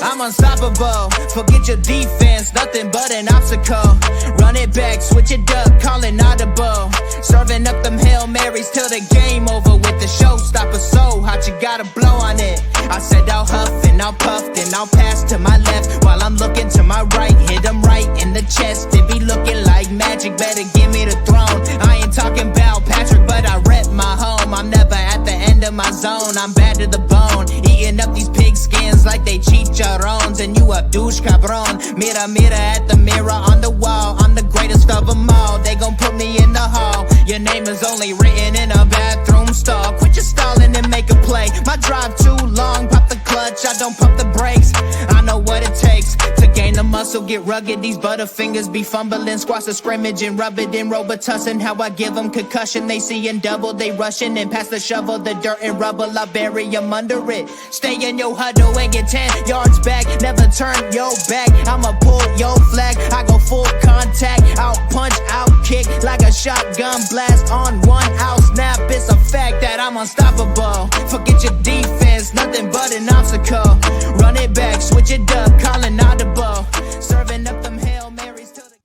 I'm unstoppable. Forget your defense, nothing but an obstacle. Run it back, switch it up, call it audible. Serving up them Hail Marys till the game over with the showstopper. So hot, you gotta blow on it. I said I'll huff and I'll puff, then I'll pass to my left while I'm looking to my right. Hit him right in the chest. It be looking like magic, better give me the throne. I ain't talking about Patrick, but I rep my home. I'm never at the end of my zone, I'm bad to the bone. Eating up these pig skins like they chicharrones. And you a douche cabron. Mira, mira at the mirror on the wall. I'm the greatest of them all. They gon' put me in the hall. Your name is only written in a bathroom stall. Quit your stalling and make a play. My drive too long, pop the clutch, I don't pump the brakes. I know what it takes to gain the muscle, get rugged. These butterfingers be fumbling, squash the scrimmage and rub it in Robitussin. How I give them concussion, they seeing double, they rushing and pass the shovel, the dirt and rubble, I bury them under it. Stay in your huddle and get 10 yards back, never turn your back. I'ma pull your flag, I go full contact, out punch, out kick like a shotgun blast on one out snap. It's a fact that I'm unstoppable. Forget your defense, nothing but an obstacle. Run it back, switch it up, calling audible. Serving up them Hail Marys till the...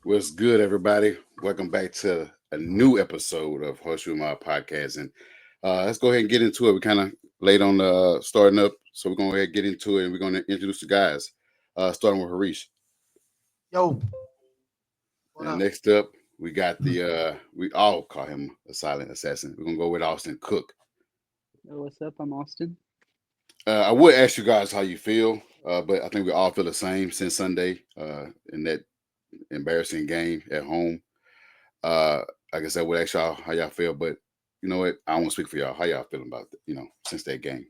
What's good, everybody? Welcome back to a new episode of Horseshoe Mile Podcast. And let's go ahead and get into it. We're kind of late on starting up, so we're going to go ahead and get into it, and we're going to introduce the guys, starting with Harish. Yo. And next up, we got we all call him a silent assassin. We're going to go with Austin Cook. Yo, what's up? I'm Austin. I would ask you guys how you feel, but I think we all feel the same since Sunday in that embarrassing game at home. Like I said, I would ask y'all how y'all feel, but you know what? I don't want to speak for y'all. How y'all feeling about it, since that game?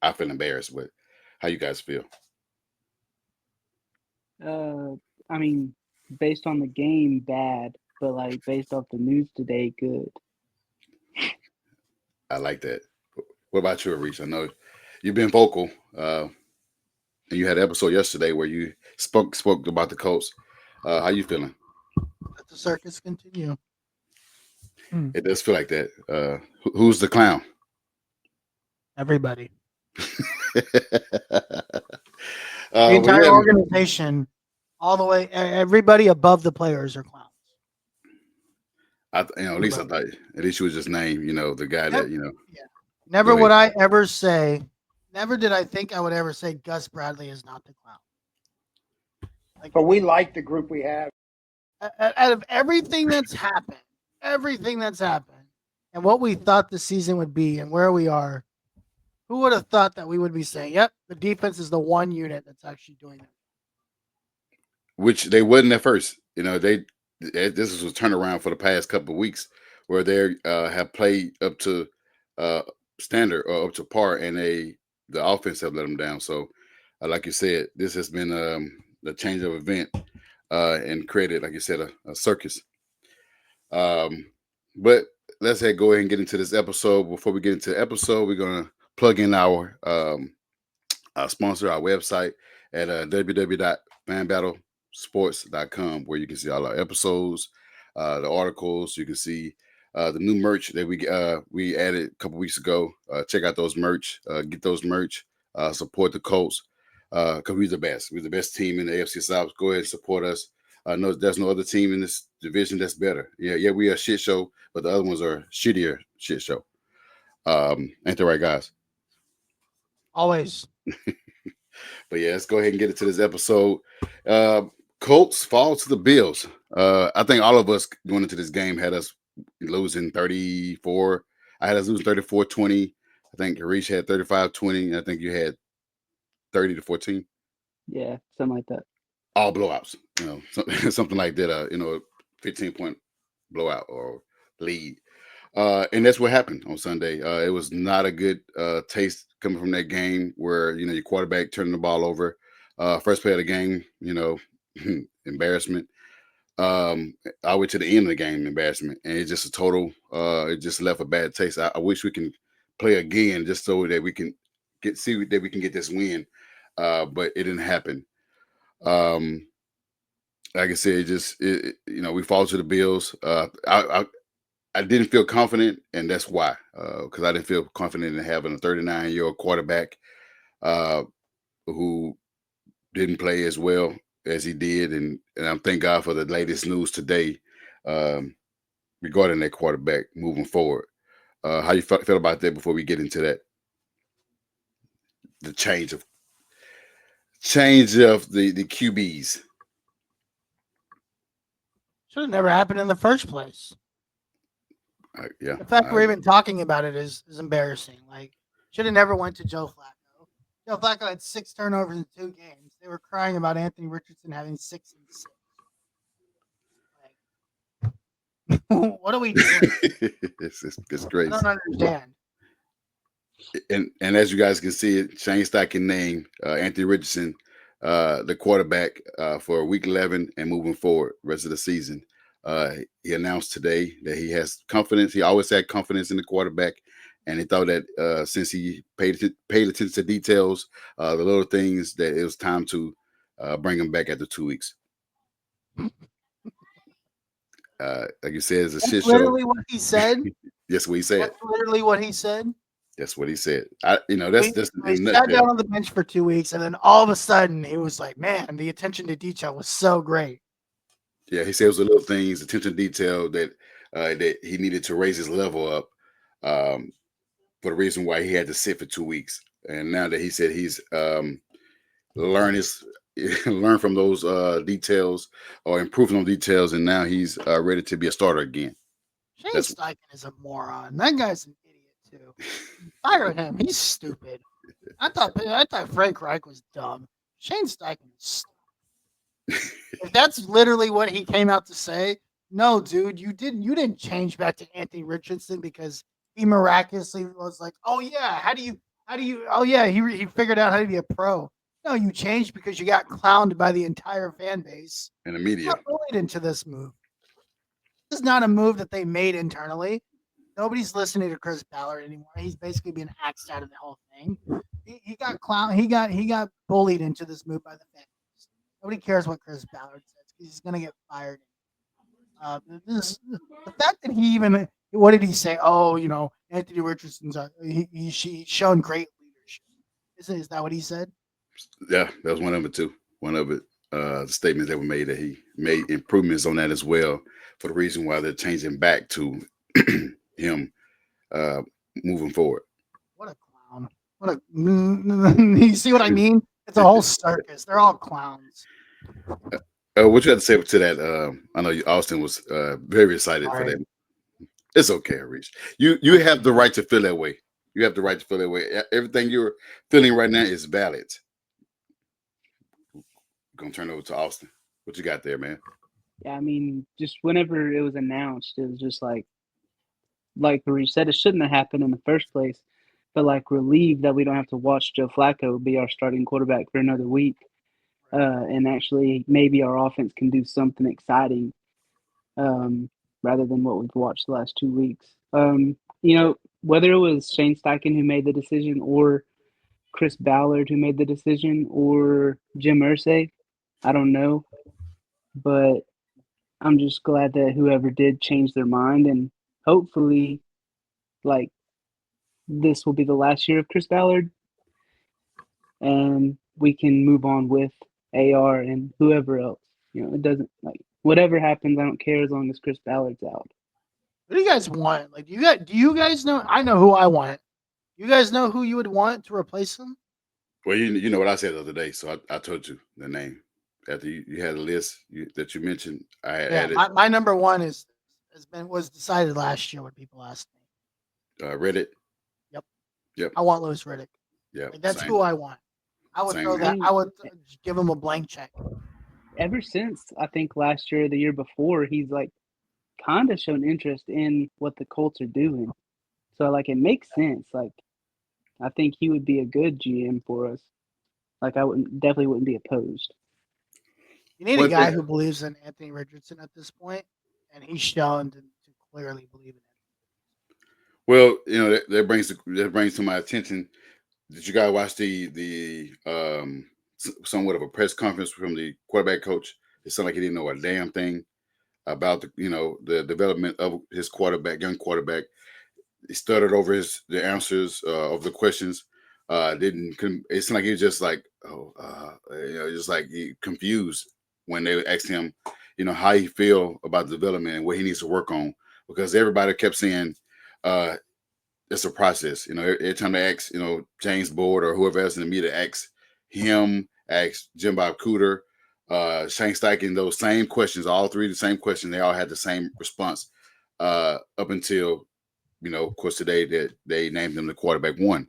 I feel embarrassed, but how you guys feel? I mean, based on the game, bad, but like based off the news today, good. I like that. What about you, Arish? I know you've been vocal, and you had an episode yesterday where you spoke about the Colts. How you feeling? Let the circus continue. It does feel like that. Who's the clown? Everybody. The entire organization, all the way, everybody above the players are clowns. At least I thought you would just name, the guy that. Yeah. Never would I ever say. Never did I think I would ever say Gus Bradley is not the clown. But we like the group we have. Out of everything that's happened, and what we thought the season would be, and where we are, who would have thought that we would be saying, "Yep, the defense is the one unit that's actually doing it." Which they wasn't at first. This was a turnaround for the past couple of weeks, where they have played up to standard or up to par, and the offense have let them down. So, like you said, this has been a change of event and created, like you said, a circus. But let's go ahead and get into this episode. Before we get into the episode, we're gonna plug in our sponsor, our website at www.fanbattlesports.com, where you can see all our episodes, the articles. You can see the new merch that we added a couple weeks ago. Check out those merch. Get those merch. Support the Colts because we're the best. We're the best team in the AFC South. Go ahead and support us. No, there's no other team in this division that's better. Yeah, we are a shit show, but the other ones are shittier shit show. Ain't that right, guys? Always. But yeah, let's go ahead and get into this episode. Colts fall to the Bills. I think all of us going into this game had us losing 34. I had us losing 34-20. I think Harish had 35-20. I think you had 30-14. Yeah, something like that. All blowouts, something like that. 15-point blowout or lead. And that's what happened on Sunday. It was not a good taste coming from that game where, your quarterback turning the ball over. First play of the game, embarrassment. I went to the end of the game, embarrassment. And it's just a total, it just left a bad taste. I wish we can play again just so that we can get this win. But it didn't happen. Like I said, we fall to the Bills. I didn't feel confident, and that's why, because I didn't feel confident in having a 39-year-old quarterback uh, who didn't play as well as he did, and I'm thank God for the latest news today um, regarding that quarterback moving forward. How you feel about that before we get into that? The change of the QBs. Should have never happened in the first place. Yeah, The fact we're even talking about it is embarrassing. Like, should have never went to Joe Flacco. Joe Flacco had 6 turnovers in 2 games. They were crying about Anthony Richardson having 6 and 6. Like, what are we doing? it's I crazy. don't understand. And as you guys can see, it Shane Steichen named Anthony Richardson the quarterback for week 11 and moving forward rest of the season. He announced today that he has confidence. He always had confidence in the quarterback, and he thought that since he paid attention to details, the little things, that it was time to bring him back after 2 weeks. Like you said, it's a That's shit show. literally what he said. That's what he said. That's literally what he said. That's what he said. That's just He in a sat nutshell. down on the bench for 2 weeks, and then all of a sudden, he was like, "Man, the attention to detail was so great." Yeah, he said it was the little things, attention to detail that he needed to raise his level up um, for the reason why he had to sit for 2 weeks. And now that he said he's learned his learn from those details or improving on details, and now he's ready to be a starter again. Shane That's Steichen is a moron. That guy's an idiot too. Fire him. He's stupid. I thought Frank Reich was dumb. Shane Steichen is if that's literally what he came out to say, no, dude, you didn't change back to Anthony Richardson because he miraculously was like, oh yeah, how do you oh yeah, he figured out how to be a pro. No, you changed because you got clowned by the entire fan base. in the You media. got bullied into this move. This is not a move that they made internally. Nobody's listening to Chris Ballard anymore. He's basically being axed out of the whole thing. He got clown. He got bullied into this move by the fans. Nobody cares what Chris Ballard says. He's gonna get fired. The fact that he even what did he say? Oh, Anthony Richardson's he's shown great leadership. Is that what he said? Yeah, that was one of it too. One of it, the statements that were made that he made improvements on that as well for the reason why they're changing back to him uh, moving forward. What a clown! What a you see what I mean? It's a whole circus. They're all clowns. What you have to say to that? I know Austin was very excited for Sorry. that. It's okay, Rich. You have the right to feel that way. You have the right to feel that way. Everything you're feeling right now is valid. Gonna turn it over to Austin. What you got there, man? Yeah, I mean, just whenever it was announced, it was just like Rich said, it shouldn't have happened in the first place. But like relieved that we don't have to watch Joe Flacco be our starting quarterback for another week, and actually maybe our offense can do something exciting, rather than what we've watched the last 2 weeks. Whether it was Shane Steichen who made the decision, or Chris Ballard who made the decision, or Jim Irsay, I don't know, but I'm just glad that whoever did change their mind, and hopefully, like, this will be the last year of Chris Ballard, and we can move on with AR and whoever else. It doesn't, like, whatever happens, I don't care as long as Chris Ballard's out. What do you guys want? Like, do you guys know? I know who I want. You guys know who you would want to replace him? Well, you know what I said the other day, so I told you the name after you had a list that you mentioned. I had Yeah, added my number one was decided last year when people asked me. Reddit. Yep. Yep. I want Lewis Riddick. Yeah, Like, that's same. who I want. I would Same throw here. that. I would give him a blank check. Ever since, I think, last year or the year before, he's like kind of shown interest in what the Colts are doing. So, like, it makes sense. Like, I think he would be a good GM for us. Like, I definitely wouldn't be opposed. You need a One guy thing, who believes in Anthony Richardson at this point, and he's shown to clearly believe in him. well, that brings to my attention. Did you guys watch the somewhat of a press conference from the quarterback coach? It sounded like he didn't know a damn thing about the development of his quarterback, young quarterback. He stuttered over the answers of the questions. It seemed like he was just like, just like confused when they asked him, how he feel about development and what he needs to work on, because everybody kept saying, it's a process. Every time they ask, James Board or whoever else in the media asks him, asks Jim Bob Cooter, Shane Steichen, those same questions, all three the same question, they all had the same response up until, of course, today that they named him the quarterback one.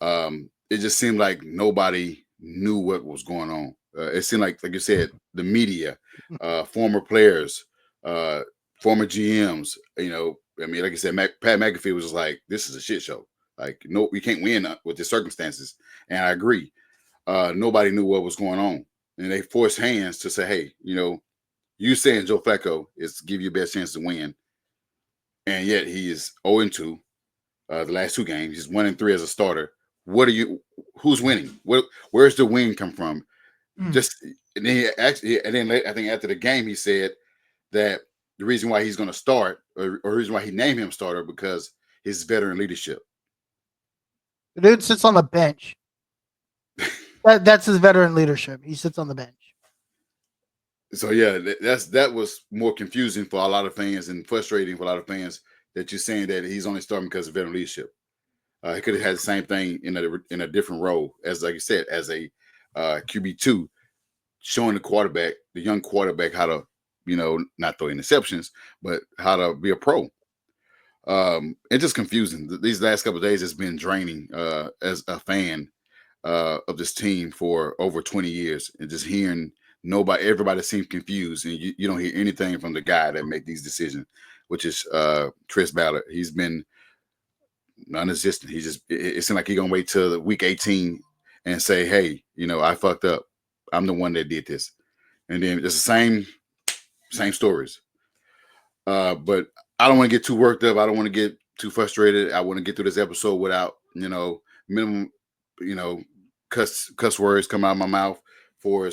It just seemed like nobody knew what was going on. It seemed like you said, the media, former players, former GMs, like I said, Pat McAfee was just like, this is a shit show. Like, no, we can't win with the circumstances. And I agree. Nobody knew what was going on. And they forced hands to say, hey, you saying Joe Flacco is give you the best chance to win. And yet he is 0-2 the last two games. He's 1-3 as a starter. Who's winning? Where's the win come from? Just and then I think after the game he said that the reason why he's going to start or the reason why he named him starter because his veteran leadership. The dude sits on the bench. That's his veteran leadership. He sits on the bench. So yeah, that was more confusing for a lot of fans and frustrating for a lot of fans that you're saying that he's only starting because of veteran leadership. He could have had the same thing in a different role, as like you said, as a QB2, showing the young quarterback how to, not throw interceptions, but how to be a pro. It's just confusing. These last couple of days has been draining as a fan of this team for over 20 years, and just hearing everybody seems confused, and you don't hear anything from the guy that make these decisions, which is Chris Ballard. He's been non-existent. It seemed like he's gonna wait till week 18 and say, hey, I fucked up. I'm the one that did this. And then it's the same stories. But I don't want to get too worked up. I don't want to get too frustrated. I want to get through this episode without, minimum, cuss words come out of my mouth for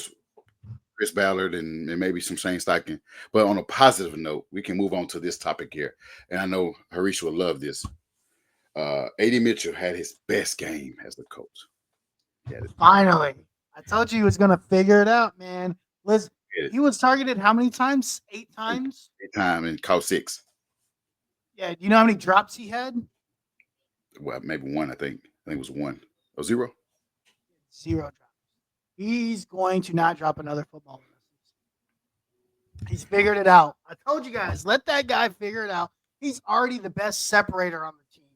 Chris Ballard and maybe some Shane Steichen. But on a positive note, we can move on to this topic here. And I know Harish will love this. A.D. Mitchell had his best game as the coach. Finally. I told you he was going to figure it out, man. Liz, he was targeted how many times? 8 times? 8 times and caught 6. Yeah. Do you know how many drops he had? Well, maybe 1, I think. I think it was 1. Or 0? 0 drops. He's going to not drop another football. He's figured it out. I told you guys, let that guy figure it out. He's already the best separator on the team.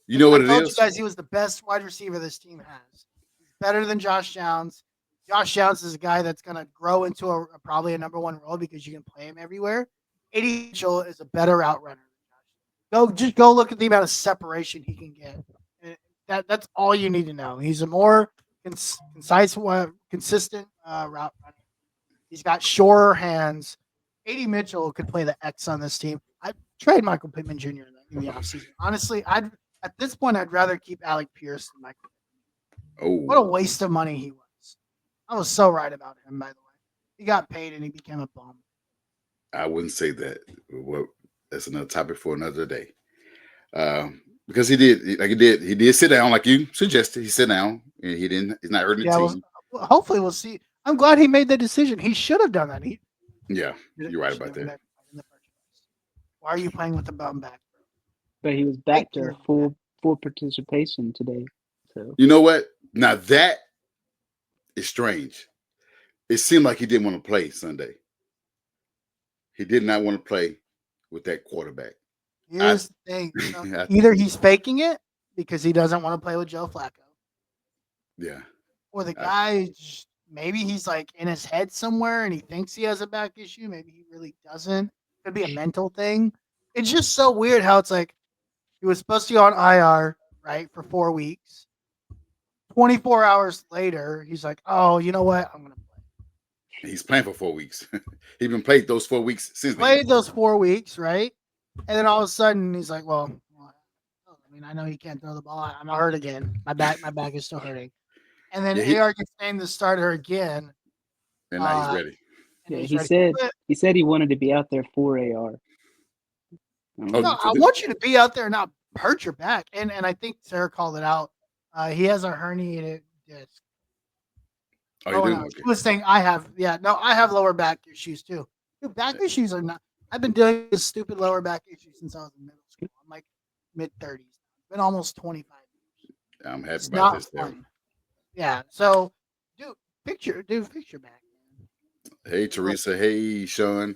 You know what it is? I told you guys he was the best wide receiver this team has. He's better than Josh Downs. Josh Downs is a guy that's going to grow into probably a number 1 role because you can play him everywhere. A.D. Mitchell is a better route runner than Josh. Go look at the amount of separation he can get. That's all you need to know. He's a more concise, consistent route runner. He's got surer hands. A.D. Mitchell could play the X on this team. I'd trade Michael Pittman Jr. in the offseason. Honestly, at this point, I'd rather keep Alec Pierce than Michael Pittman. Oh, what a waste of money he was. I was so right about him, by the way. He got paid and he became a bum. I wouldn't say that. Well, that's another topic for another day. Because he did sit down like you suggested. He sat down and he's not hurting the team. Well, hopefully we'll see. I'm glad he made the decision. He should have done that. You're right about that. Why are you playing with the bum back? But he was back to full participation today. So you know what? Now that is strange. It seemed like he didn't want to play Sunday. He did not want to play with that quarterback. Here's the thing. Either he's faking it because he doesn't want to play with Joe Flacco. Yeah. Or the guy, maybe he's like in his head somewhere and he thinks he has a back issue. Maybe he really doesn't. Could be a mental thing. It's just so weird how it's like he was supposed to go on IR, right, for 4 weeks. 24 hours later, he's like, oh, you know what? I'm going to play. He's playing for 4 weeks. He's been played those 4 weeks since. Played those 4 weeks, right? And then all of a sudden, he's like, well, I mean, I know he can't throw the ball. I'm hurt again. My back is still hurting. And then AR gets named the starter again. And now he's ready. Yeah, he said he wanted to be out there for AR. No, I want you to be out there and not hurt your back. And I think Sarah called it out He has a herniated disc. Oh, you Oh do? no, Okay. she was saying I have. Yeah, no, I have lower back issues too. Dude, back issues are not. I've been dealing with stupid lower back issues since I was in middle school. I'm like mid 30s. It's been almost 25 years. I'm happy It's about not this, Sarah. fun. Yeah. So, dude, picture back. Man. Hey, It was Teresa. Hey, Sean.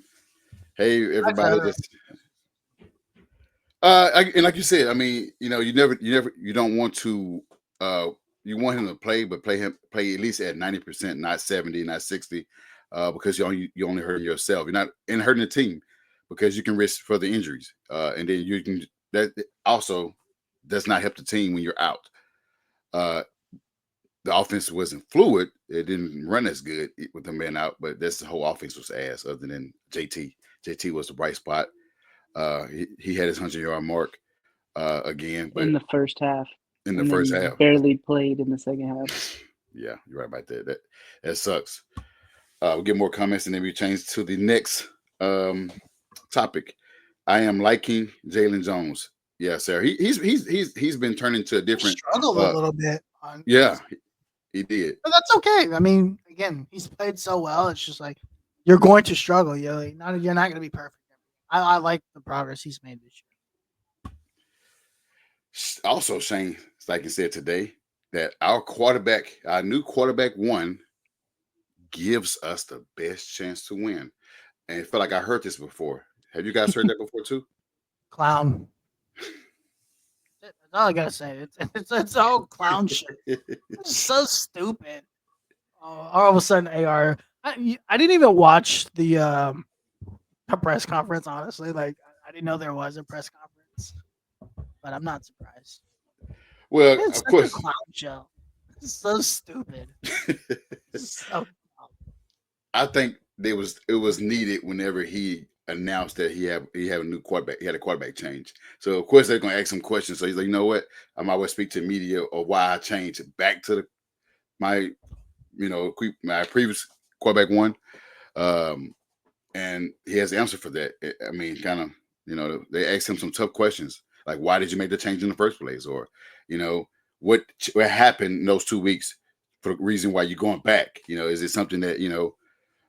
Hey, hi, everybody. Trevor. And like you said, I mean, you don't want to, uh, you want him to play, but play at least at 90%, not 70, not 60, because you only hurting yourself. You're not and hurting the team because you can risk further injuries, and then you can that also does not help the team when you're out. Uh, the offense wasn't fluid; it didn't run as good with the man out, but that's the whole offense was ass. Other than JT, JT was the bright spot. He had his 100-yard mark again, but in the first half, in the and first then half. barely played in the second half. Yeah, you're right about that. That sucks. We'll get more comments and then we change to the next um, topic. I am liking Jalen Jones. Yeah, sir. He's been turned into a He different. struggled a Uh, little bit on, yeah, he did. but that's okay. I mean, again, he's played so well. It's just like you're going to struggle. You're not going to be perfect. I like the progress he's made this Also, Shane, like you said today, that our new quarterback one, gives us the best chance to win. And it felt like I heard this before. Have you guys heard that before too? clown. That's all I gotta say. It's all clown shit. It's so stupid. All of a sudden, AR. I didn't even watch the press conference. Honestly, like I didn't know there was a press conference, but I'm not surprised. Well, It's of such a course. clown show. It's so stupid. It's so I think it was needed whenever he announced that he had a new quarterback. He had a quarterback change. So of course they're gonna ask him questions. So he's like, you know what? I might well speak to media or why I changed it back to my my previous quarterback one. Um, and he has the answer for that. I mean, kind of, they asked him some tough questions like, why did you make the change in the first place, or you know, what happened in those 2 weeks for the reason why you're going back. Is it something that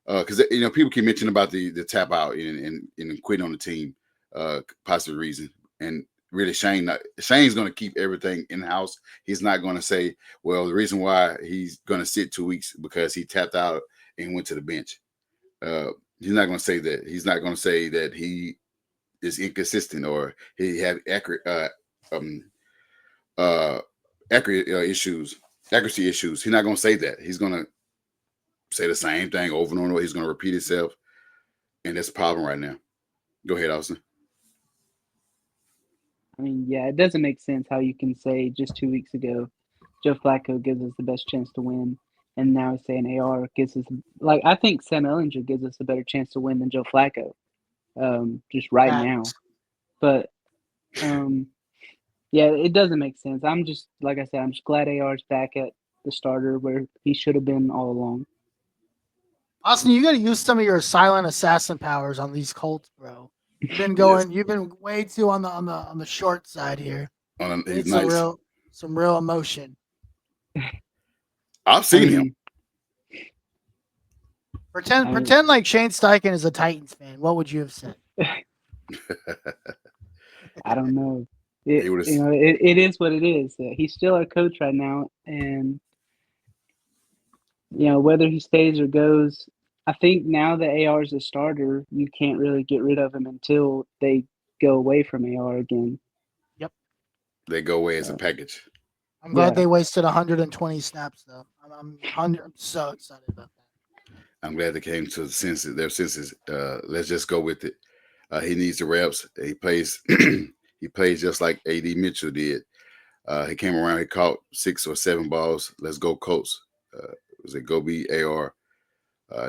because people keep mentioning about the tap out and quitting on the team, possible reason, and really Shane's going to keep everything in house. He's not going to say, well, the reason why he's going to sit 2 weeks because he tapped out and went to the bench. Uh, he's not going to say that. He's not going to say that he is inconsistent or he had um, uh, accurate accuracy issues. He's not going to say that. He's going to say the same thing over and over. He's going to repeat himself, and that's a problem right now. Go ahead, Austin. I mean, yeah, it doesn't make sense how you can say just 2 weeks ago, Joe Flacco gives us the best chance to win, and now he's saying AR gives us like I think Sam Ellinger gives us a better chance to win than Joe Flacco, just right now. facts. But yeah, it doesn't make sense. I'm just like I said, I'm just glad AR's back at the starter where he should have been all along. Austin, you got to use some of your silent assassin powers on these Colts, bro. Yes, You've been way too on the short side here. You he's need nice. some real emotion. I've I seen him. mean, I mean, Pretend like Shane Steichen is a Titans fan. What would you have said? I don't know. He would have. It is what it is. He's still our coach right now, and whether he stays or goes, I think now that AR is a starter, you can't really get rid of him until they go away from AR again. Yep. They go away as a So, package. I'm glad yeah, they wasted 120 snaps though. I'm so excited about that. I'm glad they came to their senses. Let's just go with it. He needs the reps. He plays. He plays just like AD Mitchell did. He came around. He caught 6 or 7 balls. Let's go, Colts. Was it go be AR?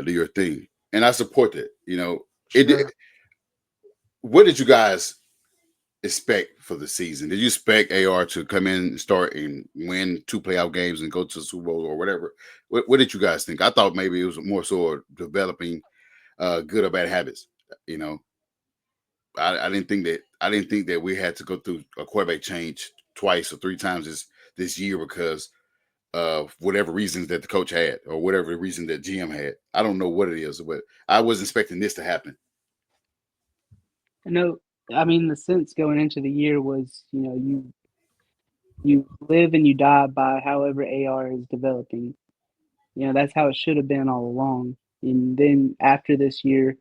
Do your thing, and I support that. It. Sure. What did you guys expect for the season? Did you expect AR to come in and start and win 2 playoff games and go to the Super Bowl or whatever? What did you guys think? I thought maybe it was more so developing good or bad habits. You know, I didn't think that we had to go through a quarterback change twice or 3 times this year because of whatever reasons that the coach had or whatever reason that GM had. I don't know what it is, but I was expecting this to happen. No, I mean the sense going into the year was, you live and you die by however AR is developing. That's how it should have been all along. And then after this year,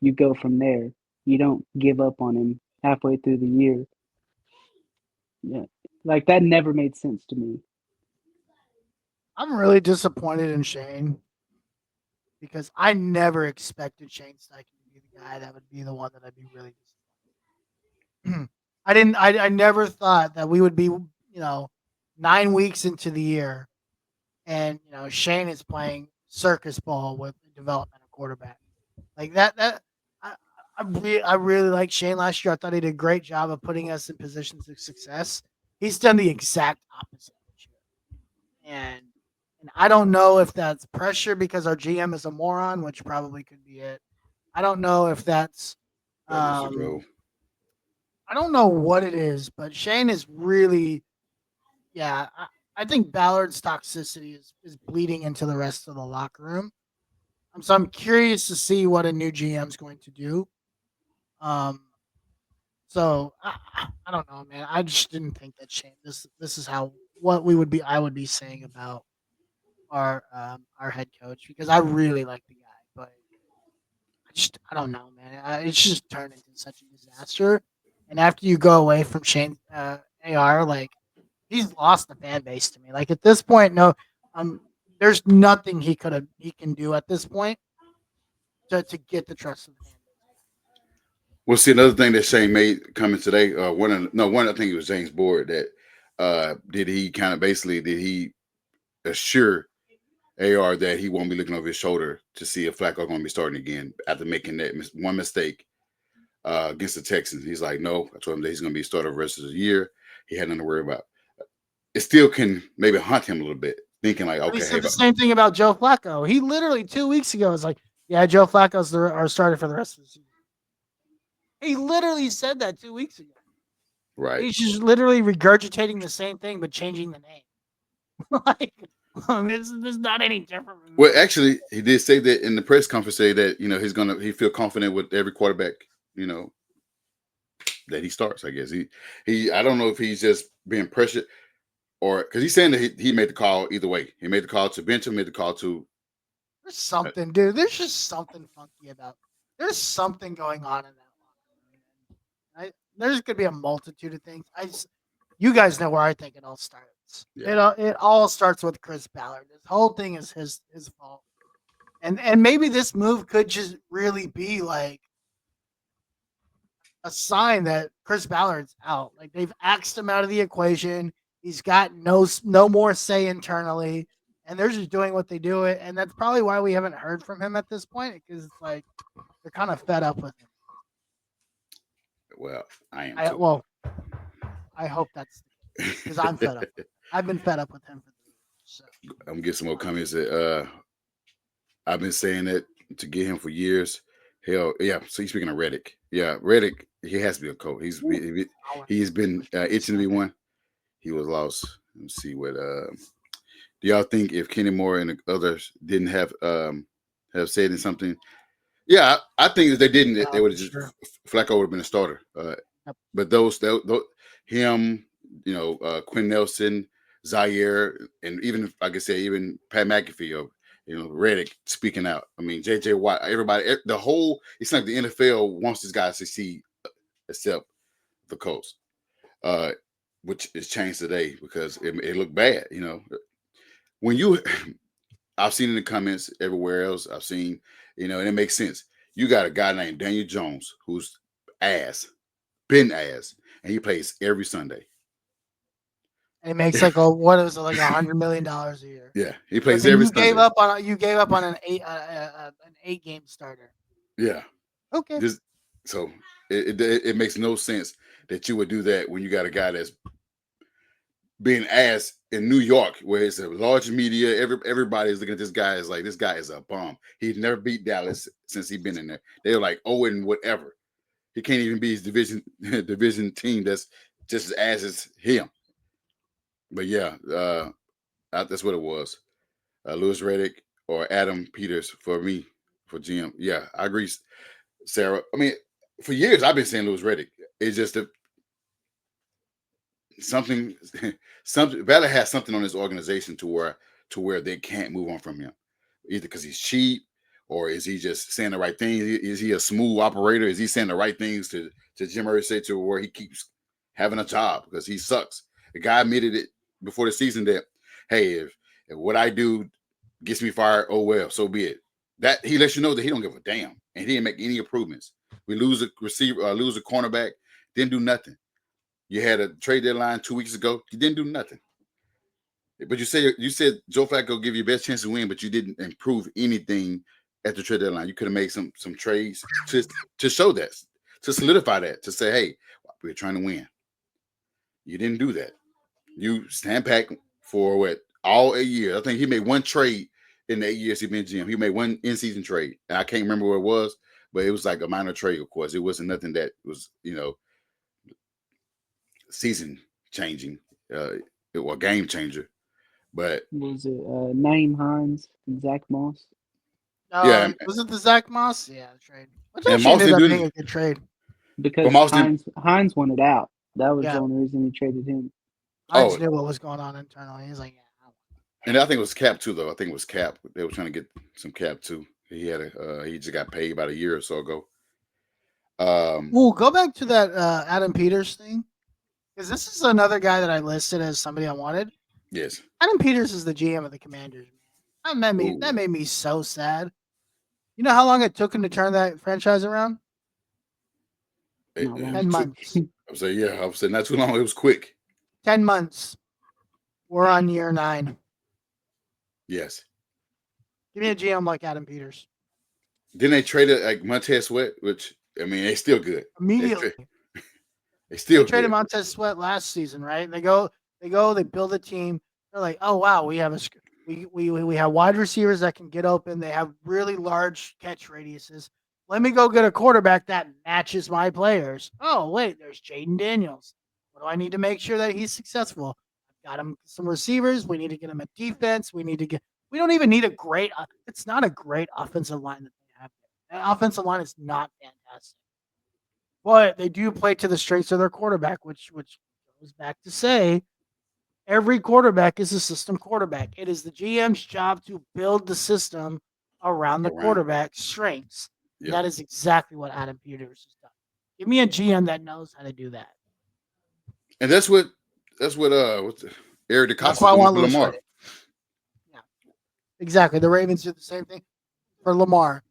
you go from there. You don't give up on him halfway through the year. Yeah, like that never made sense to me. I'm really disappointed in Shane because I never expected Shane Steichen to be the guy that would be the one that I'd be really disappointed. I didn't. I never thought that we would be 9 weeks into the year, and Shane is playing circus ball with the developmental quarterback like that. I, I really like Shane last year. I thought he did a great job of putting us in positions of success. He's done the exact opposite this year, and I don't know if that's pressure because our GM is a moron, which probably could be it. I don't know if that's Mr. Grove. I don't know what it is, but Shane is really, yeah. I think Ballard's toxicity is bleeding into the rest of the locker room. So I'm curious to see what a new GM is going to do. Um, so I don't know, man. I just didn't think that Shane. This is how what we would be. I would be saying about our head coach because I really like the guy, but I don't know, man. It's just turned into such a disaster. And after you go away from Shane AR, like he's lost the fan base to me. Like at this point, no, there's nothing he can do at this point to get the trust of the fan base. Well, see, another thing that Shane made coming today, one, I think it was James Board that did he assure AR that he won't be looking over his shoulder to see if Flacco going to be starting again after making that one mistake against the Texans. He's like, no, I told him that he's going to be starter the rest of the year. He had nothing to worry about. It still can maybe haunt him a little bit, thinking like, okay. He said the same thing about Joe Flacco. He literally 2 weeks ago was like, yeah, Joe Flacco's our starter for the rest of the season. He literally said that 2 weeks ago. Right. He's just literally regurgitating the same thing but changing the name. Like, there's not any different. Well, actually, he did say that in the press conference, say that he feel confident with every quarterback, that he starts. I guess he I don't know if he's just being pressured or because he's saying that he made the call either way. He made the call to bench him, made the call to. There's something, dude. There's just something funky about. There's something going on in that locker room. There's gonna be a multitude of things. You guys know where I think it all starts. Yeah. It all starts with Chris Ballard. This whole thing is his fault, and maybe this move could just really be like a sign that Chris Ballard's out. Like they've axed him out of the equation. He's got no more say internally, and they're just doing what they do it. And that's probably why we haven't heard from him at this point because it's like they're kind of fed up with him. Well, I am. I hope that's because I'm fed up. I've been fed up with him for 3 years. So. I'm gonna get some more comments that I've been saying that to get him for years. Hell, yeah. So he's speaking of Reddick. Yeah, Reddick. He has to be a coach. He's been itching to be one. He was lost. Let's see what. Do y'all think if Kenny Moore and the others didn't have said something? Yeah, I think if they didn't, they would have just Flacco would have been a starter. But those him, Quinn Nelson, Zaire, and even like I said, even Pat McAfee or Reddick speaking out. I mean, J.J. Watt, everybody, it's like the NFL wants these guys to succeed, except the Colts, which is changed today because it looked bad. When I've seen in the comments everywhere else, I've seen, and it makes sense. You got a guy named Daniel Jones who's been ass, and he plays every Sunday. And it makes like $100 million a year. Yeah, he plays every Sunday. You gave up on an 8-game starter. Yeah. Okay. So it makes no sense that you would do that when you got a guy that's being ass in New York, where it's a large media. Everybody's looking at this guy as like, this guy is a bum. He's never beat Dallas since he's been in there. They're like, and whatever. He can't even be his division team that's just as ass as him. But yeah, that's what it was. Lewis Reddick or Adam Peters for me for GM. Yeah, I agree, Sarah. I mean, for years I've been saying Lewis Reddick. It's just that something, something Bella has something on his organization to where they can't move on from him, either because he's cheap or is he just saying the right things? Is he a smooth operator? Is he saying the right things to Jim Irsay to where he keeps having a job because he sucks? The guy admitted it before the season that, hey, if what I do gets me fired, oh well, so be it. That he lets you know that he don't give a damn, and he didn't make any improvements. We lose a receiver, lose a cornerback, didn't do nothing. You had a trade deadline 2 weeks ago, you didn't do nothing. But you said Joe Flacco give you best chance to win, but you didn't improve anything at the trade deadline. You could have made some trades to show that, to solidify that, to say, hey, we're trying to win. You didn't do that. You stand back for what, all 8 years. I think he made one trade in the 8 years he been GM. He made one in-season trade. And I can't remember what it was, but it was like a minor trade, of course. It wasn't nothing that was, season changing, or game changer. But Was it Naeem Hines and Zach Moss? yeah, Was it the Zach Moss? Yeah, trade. Which and actually Moss ended didn't up do being anything. a good trade. But Because Moss didn't. Hines wanted out. That was the Yeah. only reason he traded him. I Oh, just knew what was going on internally. He's like, yeah. and I think it was Cap too, though. I think it was Cap. They were trying to get some Cap too. He just got paid about a year or so ago. Ooh, go back to that Adam Peters thing. Because this is another guy that I listed as somebody I wanted. Yes. Adam Peters is the GM of the Commanders. That Ooh. made me so sad. You know how long it took him to turn that franchise around? Not long. 10 months. I would say, yeah. I would say not too long. It was quick. 10 months. We're on year 9. Yes. Give me a GM like Adam Peters. Then they traded like Montez Sweat, which I mean, they still good. Immediately. They still They traded good. Montez Sweat last season, right? They build a team. They're like, oh wow, we have we have wide receivers that can get open. They have really large catch radiuses. Let me go get a quarterback that matches my players. Oh wait, there's Jaden Daniels. What do I need to make sure that he's successful? I've got him some receivers. We need to get him a defense. We need to get. We don't even need a great. It's not a great offensive line that they have. That offensive line is not fantastic. But they do play to the strengths of their quarterback, which goes back to say every quarterback is a system quarterback. It is the GM's job to build the system around the Around. quarterback's strengths. And Yeah. that is exactly what Adam Peters has done. Give me a GM that knows how to do that. And that's what what's Eric That's DeCosta's why I doing want for Lewis Lamar. Riddick. Yeah, exactly. The Ravens did the same thing for Lamar.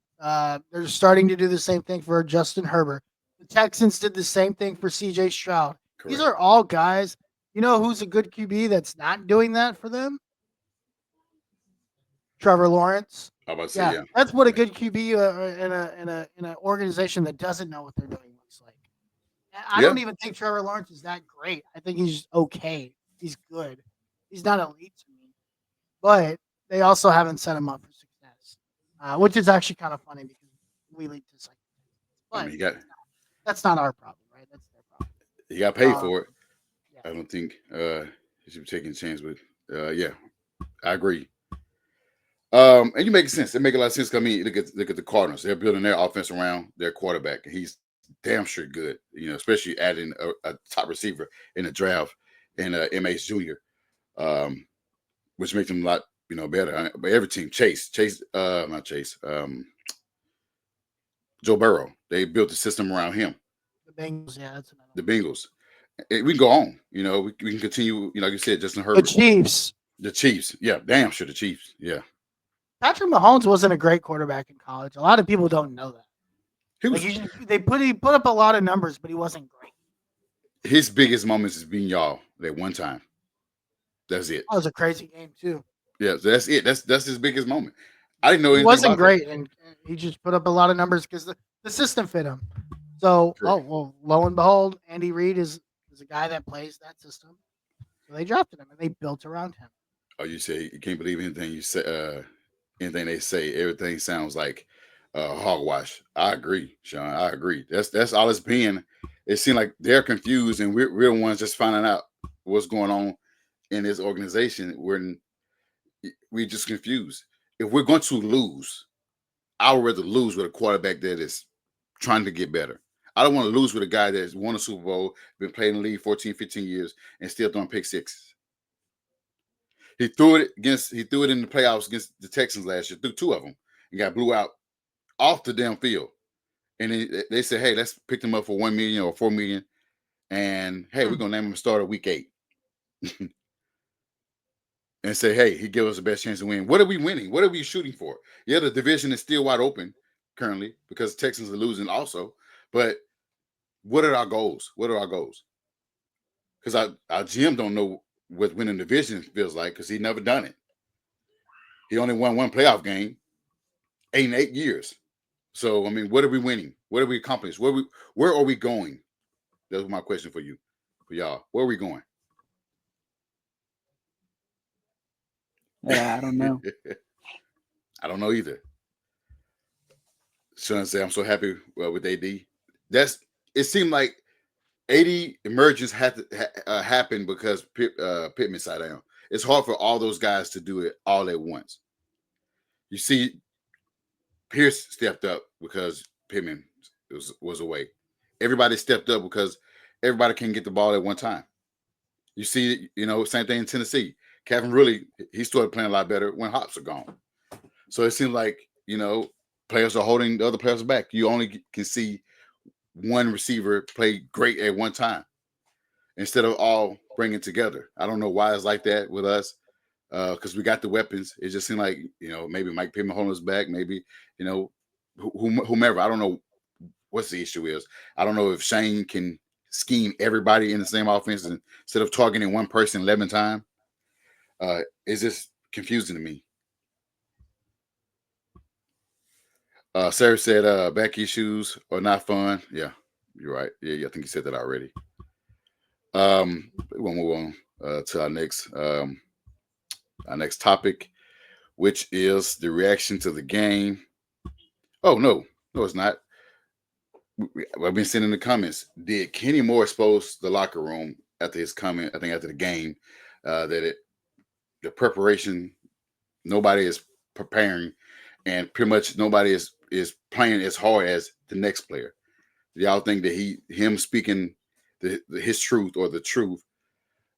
They're starting to do the same thing for Justin Herbert. The Texans did the same thing for CJ Stroud. These Correct. are all guys. You know who's a good QB that's not doing that for them? Trevor Lawrence. I about to say, Yeah, yeah. that's what a good QB in an organization that doesn't know what they're doing looks like. I Yeah. don't even think Trevor Lawrence is that great. I think he's okay. He's good. He's not elite to me, but they also haven't set him up for success, which is actually kind of funny because we lead to second. I But mean, that's not our problem, right? That's their problem. he got paid Um, for it. yeah. I don't think he should be taking a chance with. Yeah, I agree. And you make sense. It make a lot of sense. I mean, look at the Cardinals. They're building their offense around their quarterback. He's damn sure good. Especially adding a top receiver in the draft and MH Junior, which makes them a lot better. But every team, not Chase, Joe Burrow. They built the system around him. The Bengals, yeah, that's another The one. Bengals. We can go on. We can continue. Like you said, Justin The Herbert, Chiefs. the Chiefs. Yeah, damn sure the Chiefs. Yeah, Patrick Mahomes wasn't a great quarterback in college. A lot of people don't know that. he Like was. he put up a lot of numbers, but he wasn't great. His biggest moments is being y'all that one time. That's it. That was a crazy game too. Yeah, so that's it. That's his biggest moment. I didn't know He anything wasn't about that. great, and he just put up a lot of numbers because the system fit him. So, Correct. lo and behold, Andy Reid is a guy that plays that system. So they drafted him and they built around him. Oh, you say you can't believe anything you say. Anything they say. Everything sounds like hogwash. I agree, Sean. I agree. That's all it's been. It seems like they're confused, and we're the ones just finding out what's going on in this organization when we're just confused. If we're going to lose, I would rather lose with a quarterback that is trying to get better. I don't want to lose with a guy that's won a Super Bowl, been playing in the league 14, 15 years, and still throwing pick sixes. He threw it in the playoffs against the Texans last year, threw two of them, and got blew out off the damn field. And they said, hey, let's pick them up for $1 million or $4 million. And hey, we're gonna name him a starter week 8. And say, hey, he gives us the best chance to win. What are we winning? What are we shooting for? Yeah, the division is still wide open currently because Texans are losing also. But what are our goals? What are our goals? Because our GM don't know what winning division feels like because he never done it. He only won one playoff game in 8 years. So I mean, what are we winning? What are we accomplished? Where are we going? That's my question for you, for y'all. Where are we going? Yeah, I don't know. I don't know either. Sean said, "I'm so happy with AD." It seemed like AD emergence had to happen because Pittman sat down. It's hard for all those guys to do it all at once. You see, Pierce stepped up because Pittman was away. Everybody stepped up because everybody can get the ball at one time. You see, same thing in Tennessee. Kevin really, he started playing a lot better when Hops are gone. So it seems like, players are holding the other players back. You only can see one receiver play great at one time instead of all bringing together. I don't know why it's like that with us because we got the weapons. It just seemed like, maybe Mike Pittman holding us back, maybe, whomever. I don't know what's the issue is. I don't know if Shane can scheme everybody in the same offense instead of targeting one person 11 times. It's just confusing to me. Sarah said back issues are not fun. Yeah, you're right. Yeah, I think you said that already. We'll move on to our next topic, which is the reaction to the game. Oh no, it's not. I've been seeing in the comments. Did Kenny Moore expose the locker room after his comment? I think after the game, that the preparation, nobody is preparing, and pretty much nobody is playing as hard as the next player. Do y'all think that him speaking his truth or the truth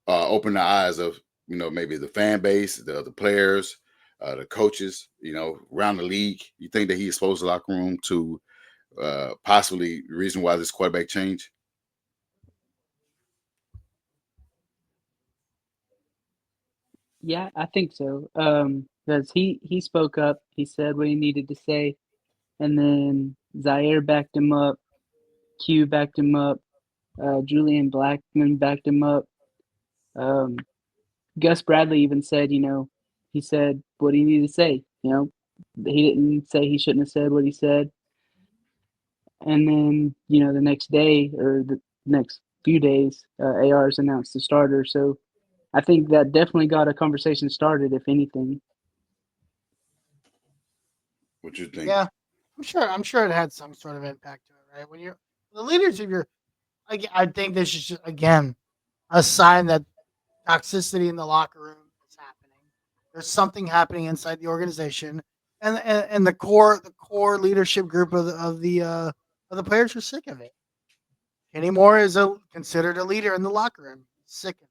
opened the eyes of maybe the fan base, the other players, the coaches, around the league? You think that he exposed the locker room to possibly the reason why this quarterback changed? Yeah, I think so. Because he spoke up, he said what he needed to say, and then Zaire backed him up, Q backed him up, Julian Blackman backed him up. Gus Bradley even said, he said what he needed to say. He didn't say he shouldn't have said what he said. And then, the next day or the next few days, AR's announced the starter. So I think that definitely got a conversation started, if anything. What you think? Yeah, I'm sure it had some sort of impact to it, right? When you're the leaders of your, I think this is just, again a sign that toxicity in the locker room is happening. There's something happening inside the organization, and the core leadership group of the players are sick of it. Kenny Moore is considered a leader in the locker room. Sick of it.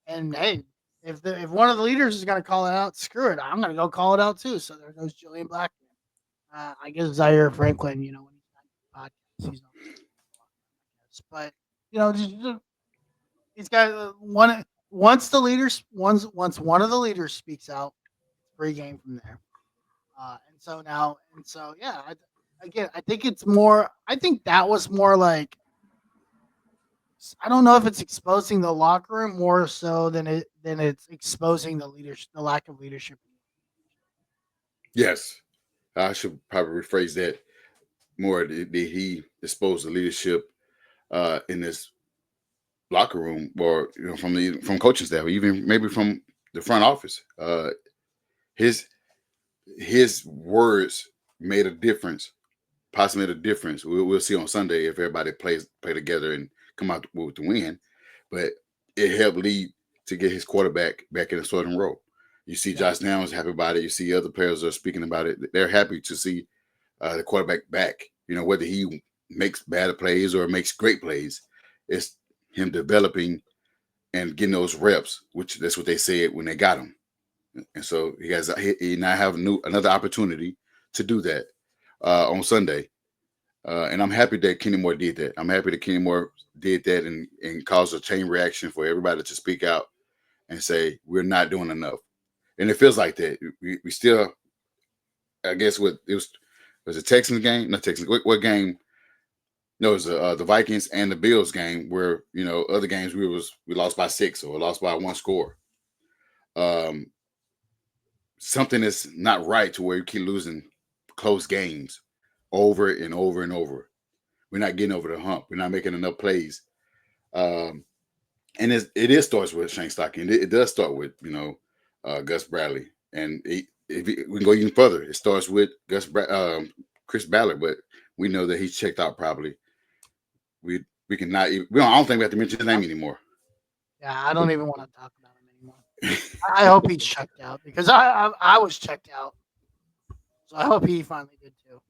And hey, if one of the leaders is going to call it out, screw it. I'm going to go call it out too. So there goes Julian Blackman. I guess Zaire Franklin, when he's not podcast, he's not. But he's got one. Once one of the leaders speaks out, it's free game from there. Yeah. I think it's more. I think that was more like, I don't know if it's exposing the locker room more so than it's exposing the leadership, the lack of leadership. Yes, I should probably rephrase that more. Did he expose the leadership in this locker room, or from coaching staff, or even maybe from the front office? His words made a difference, possibly made a difference. We'll see on Sunday if everybody play together and come out with the win. But it helped lead to get his quarterback back in a starting role. You see Josh Downs happy about it. You see other players are speaking about it. They're happy to see the quarterback back. Whether he makes bad plays or makes great plays, it's him developing and getting those reps, which that's what they said when they got him. And so he now have another opportunity to do that on Sunday. And I'm happy that Kenny Moore did that. I'm happy that Kenny Moore did that and caused a chain reaction for everybody to speak out and say we're not doing enough. And it feels like that. We still, I guess, was a Texans game, not Texans. What game? No, it was the Vikings and the Bills game where other games we lost by 6 or lost by 1 score. Something is not right to where you keep losing close games over and over and over. We're not getting over the hump. We're not making enough plays. And it starts with Shane Steichen. It does start with Gus Bradley, and we can go even further. It starts with Chris Ballard, but we know that he's checked out properly. We cannot even. I don't think we have to mention his name anymore. Yeah, I don't even want to talk about him anymore. I hope he's checked out because I was checked out, so I hope he finally did too.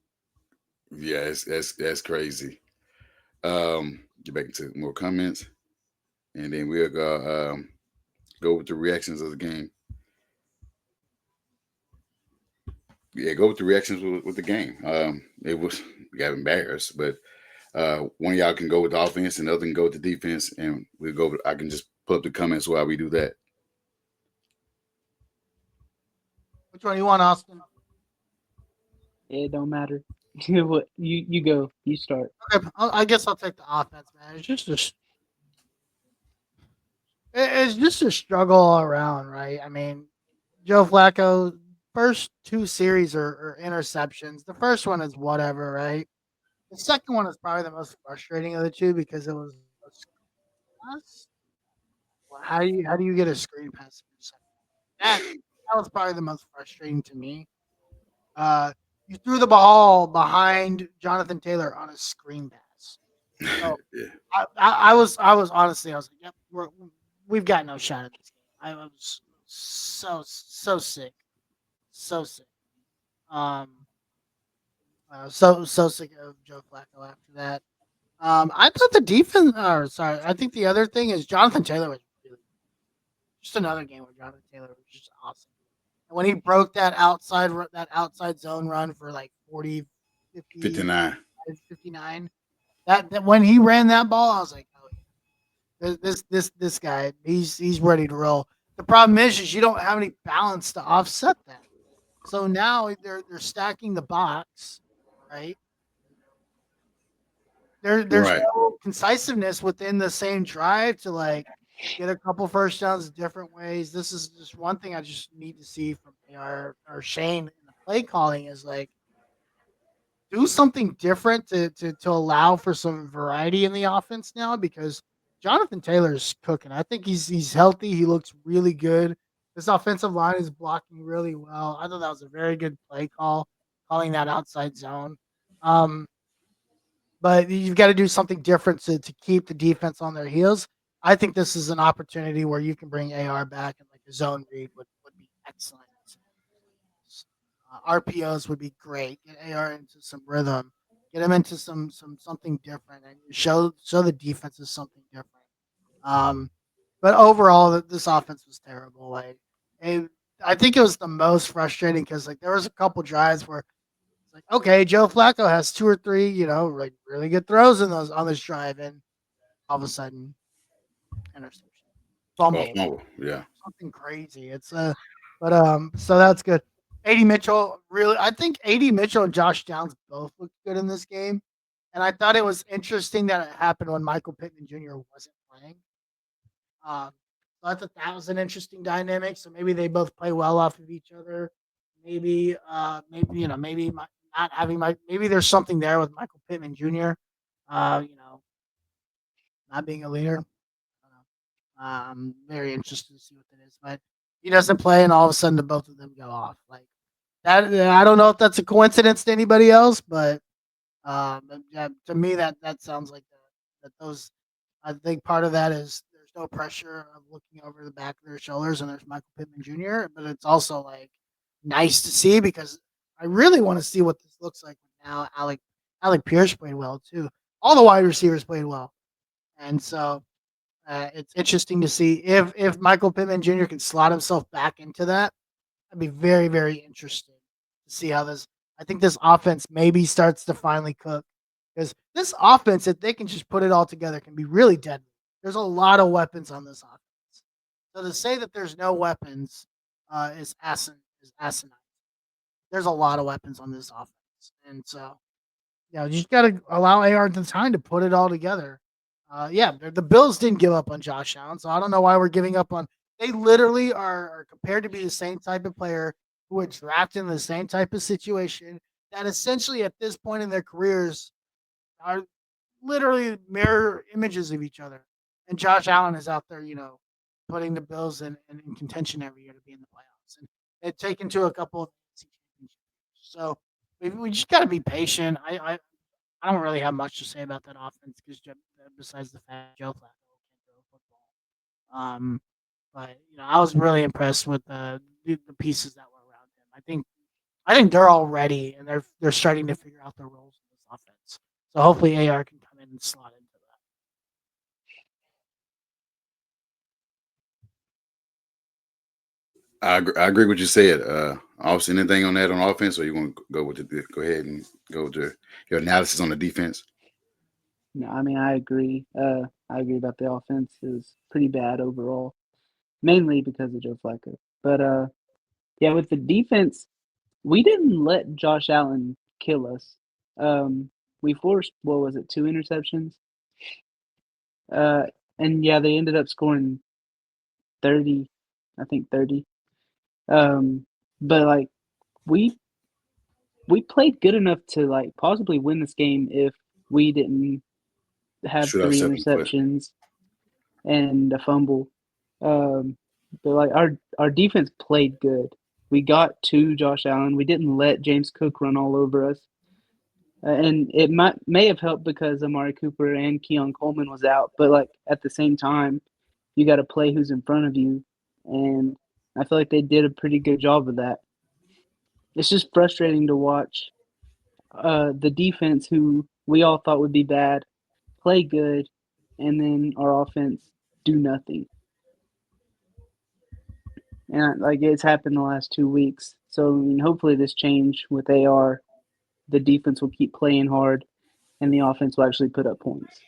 Yeah, that's crazy. Get back into more comments, and then we'll go with the reactions of the game. Yeah, go with the reactions with the game. It was we got embarrassed, but one of y'all can go with the offense, and the other can go with the defense, and we'll go. I can just put up the comments while we do that. Which one you want, Austin? It don't matter. What you go, you start. Okay, I guess I'll take the offense, man. It's just a struggle all around, right? I mean, Joe Flacco first 2 series are interceptions. The first one is whatever, right? The second one is probably the most frustrating of the two because it was a screen pass. Well, how do you get a screen pass? That was probably the most frustrating to me. Uh, you threw the ball behind Jonathan Taylor on a screen pass. So Yeah. I was honestly I was like, yep, we've got no shot at this game. I was so sick, so sick. Um, so sick of Joe Flacco after that. I thought the defense. Or sorry, I think the other thing is Jonathan Taylor was really just another game where Jonathan Taylor was just awesome. And when he broke that outside zone run for like 40, 50, 59. 59, that when he ran that ball, I was like, oh yeah, this guy, he's ready to roll. The problem is you don't have any balance to offset that. So now they're stacking the box, right? There's Right. no concisiveness within the same drive to like get a couple first downs different ways. This is just one thing I just need to see from AR or Shane in the play calling is like do something different to allow for some variety in the offense now because Jonathan Taylor's cooking. I think he's healthy. He looks really good. This offensive line is blocking really well. I thought that was a very good play call, calling that outside zone. Um, but you've got to do something different to keep the defense on their heels. I think this is an opportunity where you can bring AR back and like a zone read would be excellent. RPOs would be great. Get AR into some rhythm. Get him into something different, and show the defense is something different. Um, but overall, this offense was terrible. Like, I think it was the most frustrating because like there was a couple drives where it's like, okay, Joe Flacco has 2 or 3, like really good throws in those on this drive, and all of a sudden, interception, Oh, fumble, fumble. Yeah. something crazy. But so that's good. AD Mitchell, really, I think AD Mitchell and Josh Downs both looked good in this game, and I thought it was interesting that it happened when Michael Pittman Jr. wasn't playing. Um, so I thought that was an interesting dynamic. So maybe they both play well off of each other. Maybe not having maybe there's something there with Michael Pittman Jr. Not being a leader. I don't know. I'm very interested to see what that is, but he doesn't play, and all of a sudden the both of them go off like that. I don't know if that's a coincidence to anybody else, but yeah, to me that sounds like that those. I think part of that is there's no pressure of looking over the back of their shoulders, and there's Michael Pittman Jr. But it's also like nice to see because I really want to see what this looks like now. Alec Pierce played well too. All the wide receivers played well, and so it's interesting to see if Michael Pittman Jr. can slot himself back into that. I'd be very, very interested to see how this. I think this offense maybe starts to finally cook because this offense, if they can just put it all together, can be really deadly. There's a lot of weapons on this offense. So to say that there's no weapons is asinine. There's a lot of weapons on this offense, and so you just got to allow AR the time to put it all together. Yeah, the Bills didn't give up on Josh Allen, so I don't know why we're giving up on. They literally are compared to be the same type of player who were drafted in the same type of situation that essentially at this point in their careers are literally mirror images of each other. And Josh Allen is out there, putting the Bills in contention every year to be in the playoffs. And they've taken to a couple of championships. So we just got to be patient. I don't really have much to say about that offense because besides the fact Joe Flacco can't throw football. But I was really impressed with the pieces that were around him. I think they're all ready and they're starting to figure out their roles in this offense. So hopefully AR can come in and slot into that. I agree with what you said. Obviously, anything on that on offense, or you want to go with go ahead and go with your analysis on the defense? No, I mean I agree. I agree about the offense is pretty bad overall, mainly because of Joe Flacco. But yeah, with the defense, we didn't let Josh Allen kill us. We forced what was it, 2 interceptions? Uh, and yeah, they ended up scoring 30, I think 30. Um, but like we we played good enough to like possibly win this game if we didn't have Shoot three ourselves in the foot. interceptions and a fumble. Um, but like our defense played good. We got to Josh Allen. We didn't let James Cook run all over us. And it may have helped because Amari Cooper and Keon Coleman was out, but like at the same time, you got to play who's in front of you, and I feel like they did a pretty good job of that. It's just frustrating to watch the defense, who we all thought would be bad, play good, and then our offense do nothing. And like it's happened the last 2 weeks. So I mean, hopefully this change with AR, the defense will keep playing hard, and the offense will actually put up points.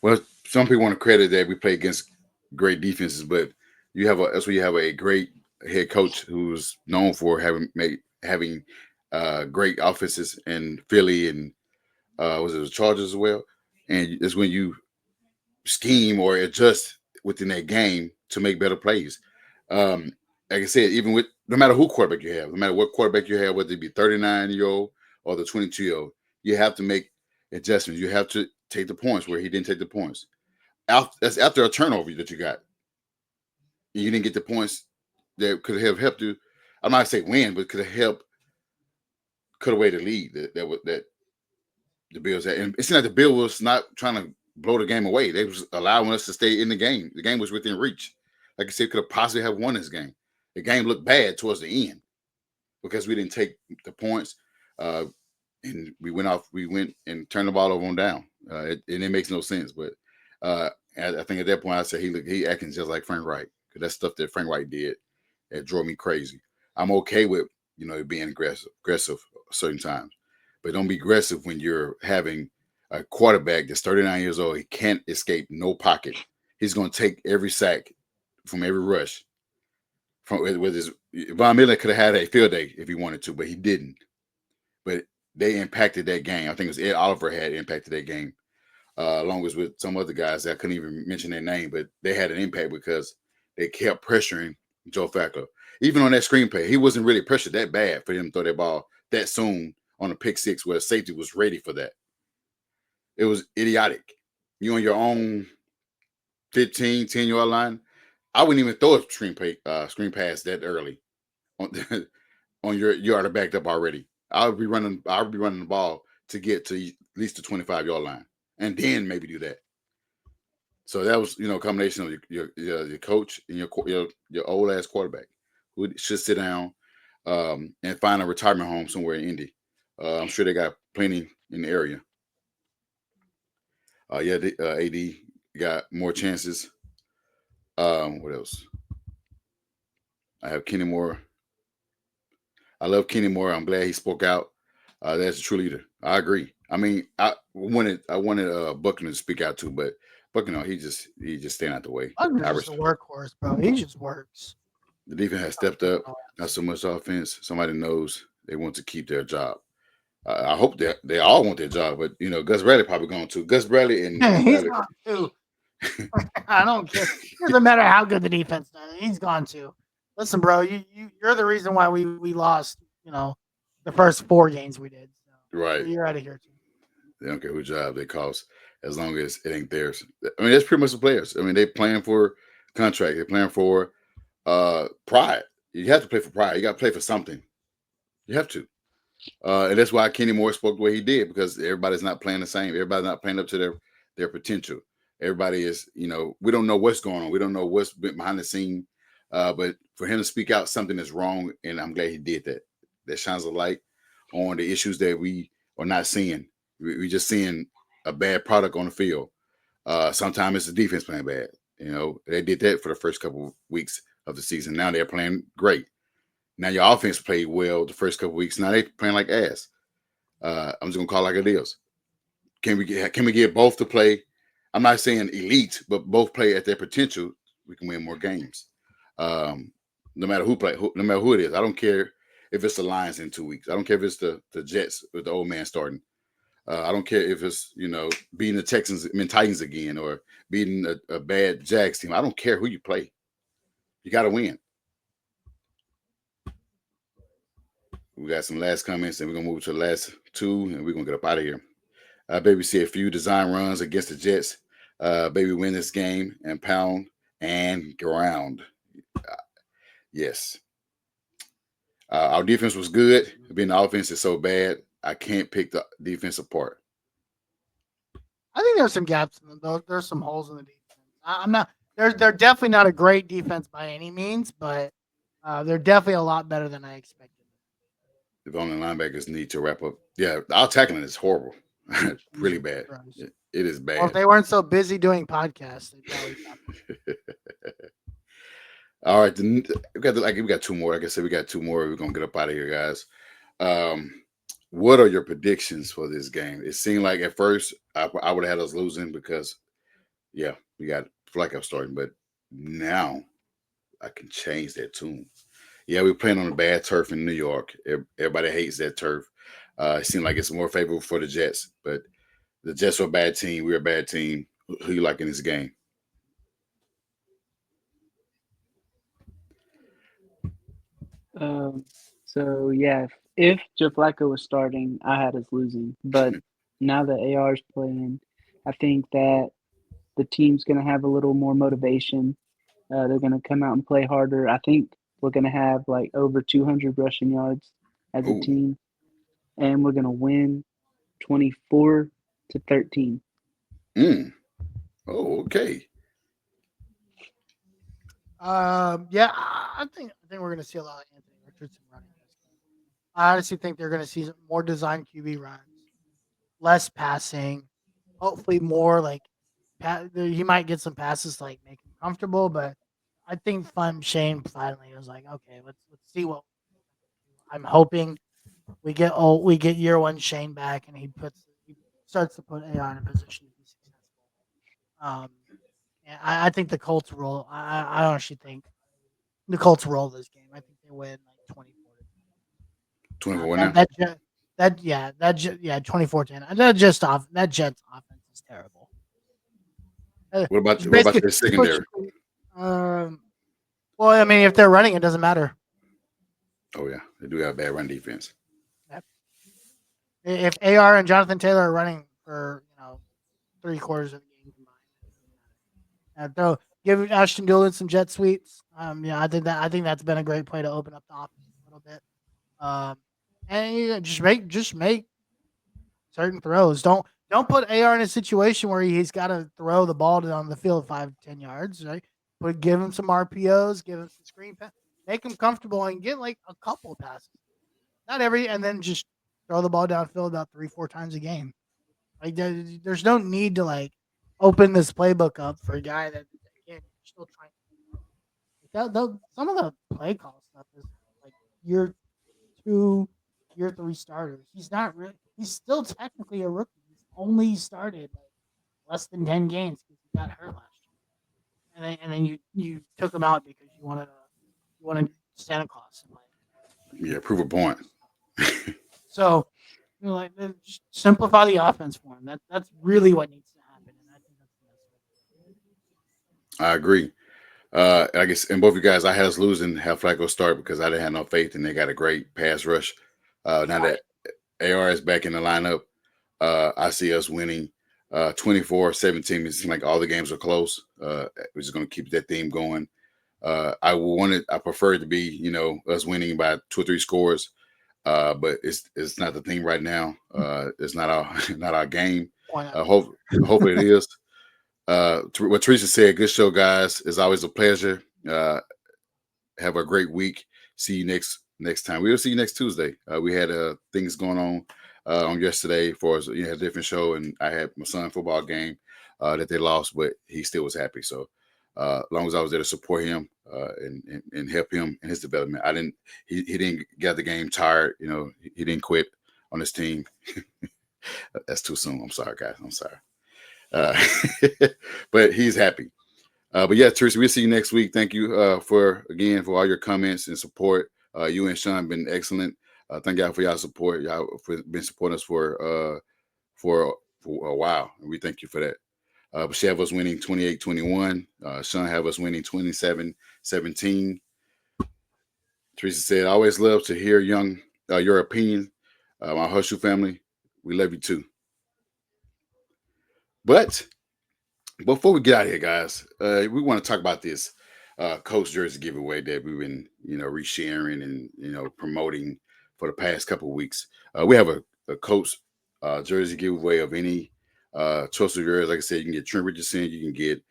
Well, some people want to credit that we play against great defenses, but that's where you have a great head coach who's known for having great offenses in Philly and was it the Chargers as well? And it's when you scheme or adjust within that game to make better plays. Um, like I said, even with no matter who quarterback you have, no matter what quarterback you have, whether it be 39-year-old or the 22-year-old, you have to make adjustments. You have to take the points where he didn't take the points. That's after a turnover that you got. You didn't get the points that could have helped you. I'm not say win, but could have helped, could have weighted the lead that the Bills had. And it seemed like the Bills was not trying to blow the game away. They was allowing us to stay in the game. The game was within reach. Like I said, could have possibly have won this game. The game looked bad towards the end because we didn't take the points. And we went and turned the ball over on down. And it makes no sense. But I think at that point I said he acting just like Frank Wright, because that's stuff that Frank Wright did that drove me crazy. I'm okay with being aggressive certain times, but don't be aggressive when you're having a quarterback that's 39 years old. He can't escape no pocket. He's going to take every sack from every rush. From with his Von Miller could have had a field day if he wanted to, but he didn't. But they impacted that game. I think it was Ed Oliver had impacted that game, along with some other guys that I couldn't even mention their name, but they had an impact because they kept pressuring Joe Flacco. Even on that screenplay, he wasn't really pressured that bad for him to throw that ball that soon on a pick six where safety was ready for that. It was idiotic. You on your own 15, 10-yard line. I wouldn't even throw a screen pass that early on, on your yard backed up already. I would be running the ball to get to at least the 25-yard line, and then maybe do that. So that was, a combination of your coach and your old ass quarterback who should sit down and find a retirement home somewhere in Indy. I'm sure they got plenty in the area. Yeah, AD got more chances. What else? I have Kenny Moore. I love Kenny Moore. I'm glad he spoke out. That's a true leader. I agree. I mean, I wanted Buckner to speak out too, but Buckner, he just staying out the way. Wagner's I just a res- workhorse, bro. He just works. the defense has stepped up. Not so much offense. Somebody knows they want to keep their job. I hope they all want their job, but Gus Bradley probably going to. Gus Bradley and He's gone too. I don't care. It doesn't matter how good the defense does. He's gone too. Listen, bro, you're the reason why we lost. The first 4 games we did. So right. you're out of here too. They don't care who job they cost as long as it ain't theirs. I mean, that's pretty much the players. I mean, they playing for contract. They're playing for pride. You have to play for pride. You got to play for something. You have to. And that's why Kenny Moore spoke the way he did, because everybody's not playing the same. Everybody's not playing up to their potential. Everybody is, we don't know what's going on. We don't know what's behind the scene. But for him to speak out, something is wrong, and I'm glad he did that. That shines a light on the issues that we are not seeing. We just seeing a bad product on the field. Sometimes it's the defense playing bad. They did that for the first couple of weeks of the season. Now they're playing great. Now your offense played well the first couple of weeks. Now they playing like ass. I'm just gonna call it like it is. Can we get both to play? I'm not saying elite, but both play at their potential. We can win more games. No matter no matter who it is. I don't care if it's the Lions in 2 weeks. I don't care if it's the Jets with the old man starting. I don't care if it's beating the Titans again, or beating a bad Jags team. I don't care who you play. You got to win. We got some last comments, and we're gonna move to the last 2, and we're gonna get up out of here. Baby see a few design runs against the Jets. Baby win this game and pound and ground. Yes. Our defense was good. Being the offense is so bad, I can't pick the defense apart. I think there's some gaps. There's some holes in the defense. I'm not. They're definitely not a great defense by any means, but they're definitely a lot better than I expected. The only linebackers need to wrap up. Yeah, our tackling is horrible. Really bad. It is bad. Well, if they weren't so busy doing podcasts, they'd probably All right, we got 2 more. Like I said, we got 2 more. We're gonna get up out of here, guys. What are your predictions for this game? It seemed like at first I would have had us losing because, we got Flacco starting, but now I can change that tune. Yeah, we're playing on a bad turf in New York. Everybody hates that turf. It seems like it's more favorable for the Jets, but the Jets are a bad team. We're a bad team. Who you like in this game? So yeah, if Joe Flacco was starting, I had us losing. But now that AR's playing, I think that the team's going to have a little more motivation. They're going to come out and play harder. I think we're going to have like over 200 rushing yards as a team, and we're going to win 24-13. Oh, okay. Yeah, I think we're going to see a lot of Anthony Richardson running this game. I honestly think they're going to see more design QB runs, less passing, hopefully more like he might get some passes like make him comfortable, but I think Shane finally was like, okay, let's see what I'm hoping we get year 1 Shane back, and he starts to put AI in a position to be successful. And I think the Colts roll. I honestly think the Colts roll this game. I think they win like 24. 24 now. 24-10. That Jets offense is terrible. What about the secondary? Well, I mean, if they're running, it doesn't matter. Oh yeah, they do have a bad run defense. Yep. If AR and Jonathan Taylor are running for 3/4 of the game combined, give Ashton Dulin some jet sweeps. I think that's been a great play to open up the offense a little bit. And just make certain throws. Don't Don't put AR in a situation where he's got to throw the ball down the field 5 to 10 yards, right? But give him some RPOs, give him some screen pass, make him comfortable, and get like a couple of passes. Not every, and then just throw the ball downfield about 3, 4 times a game. Like there's no need to like open this playbook up for a guy that again you're still trying. Some of the play call stuff is like year 2, year 3 starters. He's not really. He's still technically a rookie. He's only started like less than 10 games because he got hurt last year, and then you took him out because you wanted Santa Claus to play. Yeah, prove a point. So like just simplify the offense for him. That's really what needs to happen, and I think that's the best way. I agree. I guess, and both of you guys, I had us losing, have Flacco start because I didn't have no faith, and they got a great pass rush. Now that AR is back in the lineup, I see us winning 24-17. It seems like all the games are close. We're just going to keep that theme going. I prefer it to be, us winning by 2 or 3 scores. But it's not the theme right now. It's not our not our game. Hopefully it is. What Teresa said, good show, guys. It's always a pleasure. Have a great week. See you next time. We'll see you next Tuesday. We had things going on yesterday for us. A different show, and I had my son football game that they lost, but he still was happy. So as long as I was there to support him and help him in his development, he didn't get the game tired. He didn't quit on his team. That's too soon. I'm sorry, guys. I'm sorry. But he's happy. But yeah, Teresa, we'll see you next week. Thank you for all your comments and support. You and Sean have been excellent. Thank y'all for y'all support. Y'all for been supporting us for a while, and we thank you for that. But she have us winning 28-21. Sean have us winning 27-17. Teresa said, "I always love to hear your opinion. My Hustle family, we love you too." But before we get out of here, guys, we want to talk about this Colts jersey giveaway that we've been, resharing and promoting for the past couple of weeks. We have a Colts jersey giveaway of any choice of yours. Like I said, you can get Trent Richardson, you can get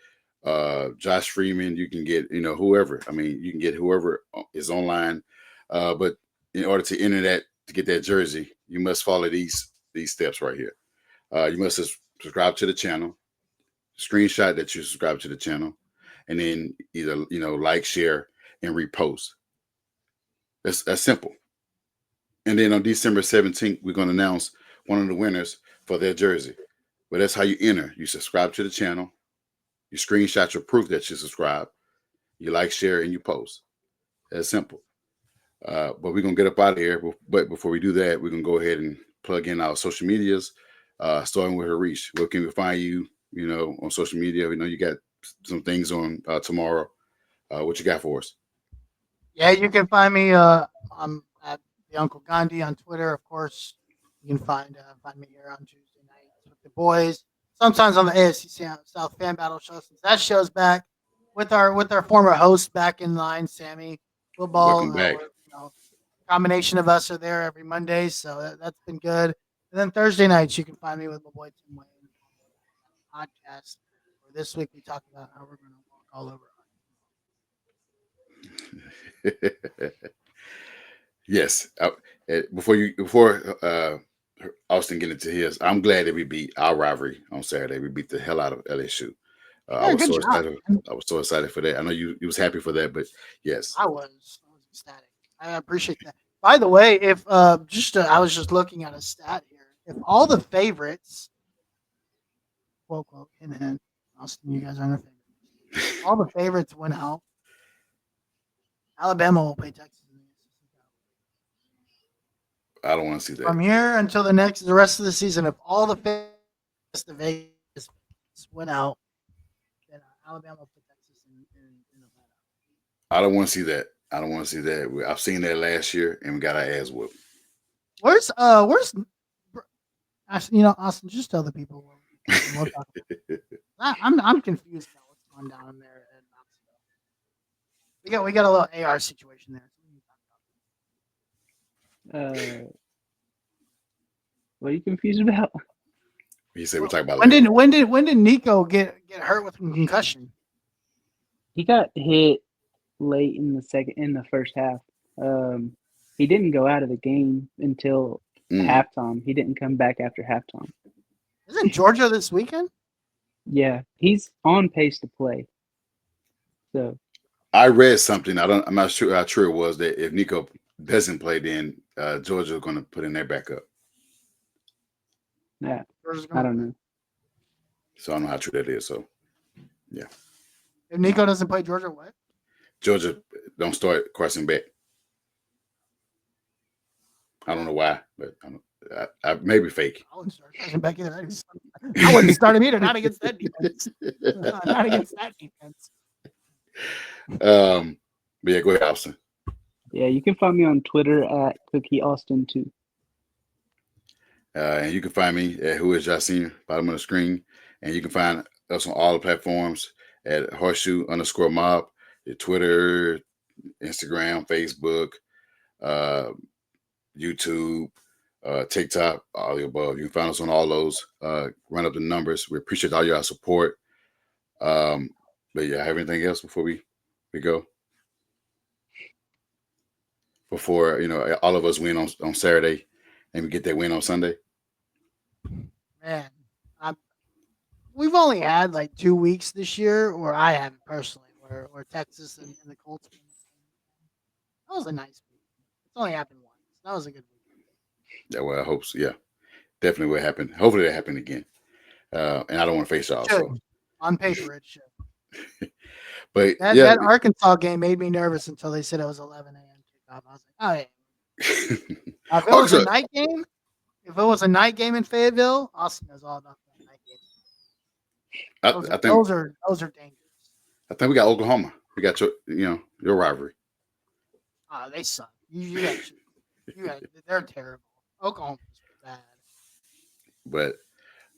Josh Freeman, you can get whoever. I mean, you can get whoever is online. But in order to enter that to get that jersey, you must follow these steps right here. You must subscribe to the channel. Screenshot that you subscribe to the channel, and then either like, share, and repost. That's simple. And then on December 17th, we're going to announce one of the winners for their jersey. But that's how you enter. You subscribe to the channel, you screenshot your proof that you subscribe, you like, share, and you post. That's simple. But we're going to get up out of here. But before we do that, we're going to go ahead and plug in our social medias, starting with Harish. Where can we find you? On social media? We know you got some things on tomorrow. What you got for us? Yeah, you can find me I'm at the Uncle Gandhi on Twitter, of course. You can find me here on Tuesday nights with the boys. Sometimes on the AFC South Fan Battle show, since that show's back with our former host back in line, Sammy Football. Welcome back. Combination of us are there every Monday, so that's been good. And then Thursday nights, you can find me with my boy Tim Wayne podcast. Where this week we talked about how we're going to walk all over. Yes. Before Austin get into his, I'm glad that we beat our rivalry on Saturday. We beat the hell out of LSU. I was so excited. I was so excited for that. I know you was happy for that, but yes, I was ecstatic. I appreciate that. By the way, if I was just looking at a stat here. If all the favorites, quote, hint, hint, Austin, you guys are the favorites. All the favorites win out. Alabama will play Texas. I don't want to see that. From here until the rest of the season, if all the Vegas went out, then Alabama will play Texas in Atlanta. I don't want to see that. I don't want to see that. I've seen that last year, and we got our ass whooped. Where's Austin? Just tell the people. I'm confused about what's going down in there. We got a little AR situation there. What are you confused about? He said we're talking about When did Nico get hurt with a concussion? He got hit late in the first half. He didn't go out of the game until halftime. He didn't come back after halftime. Isn't Georgia this weekend? Yeah, he's on pace to play. So I read something. I'm not sure how true it was that if Nico doesn't play, then Georgia's going to put in their backup. yeah, I don't know. So I don't know how true that is. So yeah, If Nico doesn't play, Georgia what? Georgia don't start Carson back. I don't know why, but I maybe fake. I wouldn't start Carson back either. I wouldn't start him either. Not against that defense. Not against that defense. But yeah, go ahead, Austin. Yeah, you can find me on Twitter at CookieAustin2. And you can find me at Who Is Yasin, bottom of the screen. And you can find us on all the platforms at Horseshoe_mob, your Twitter, Instagram, Facebook, YouTube, TikTok, all the above. You can find us on all those. Run up the numbers. We appreciate all your support. But yeah, have anything else before we go? Before all of us win on Saturday and we get that win on Sunday. Man, we've only had like 2 weeks this year, or I haven't personally, where Texas and the Colts. That was a nice week. It's only happened once. That was a good week. Yeah, well, I hope so. Yeah, definitely will happen. Hopefully that happen again. And I don't want to face y'all. So. On paper, it should. But that Arkansas game made me nervous until they said it was 11 a.m. kickoff. I was like, oh yeah. If it was a night game, if it was a night game in Fayetteville, Austin knows all about that night game. I think those are dangerous. I think we got Oklahoma. We got your rivalry. They suck. They're terrible. Oklahoma's bad. But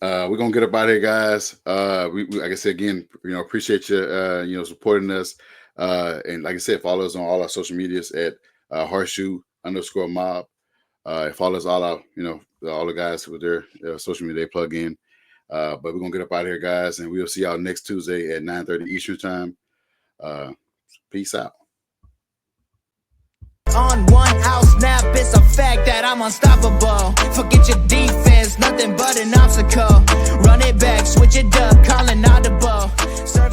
we're gonna get up out of here, guys. We like I said again, appreciate you, supporting us. And like I said, follow us on all our social medias at Horseshoe_mob. Follow us all out, all the guys with their social media they plug in. But we're gonna get up out of here, guys, and we'll see y'all next Tuesday at 9:30 Eastern time. Peace out. On 1 out snap, it's a fact that I'm unstoppable. Forget your defense, nothing but an obstacle. Run it back, switch it up, calling audible. Serving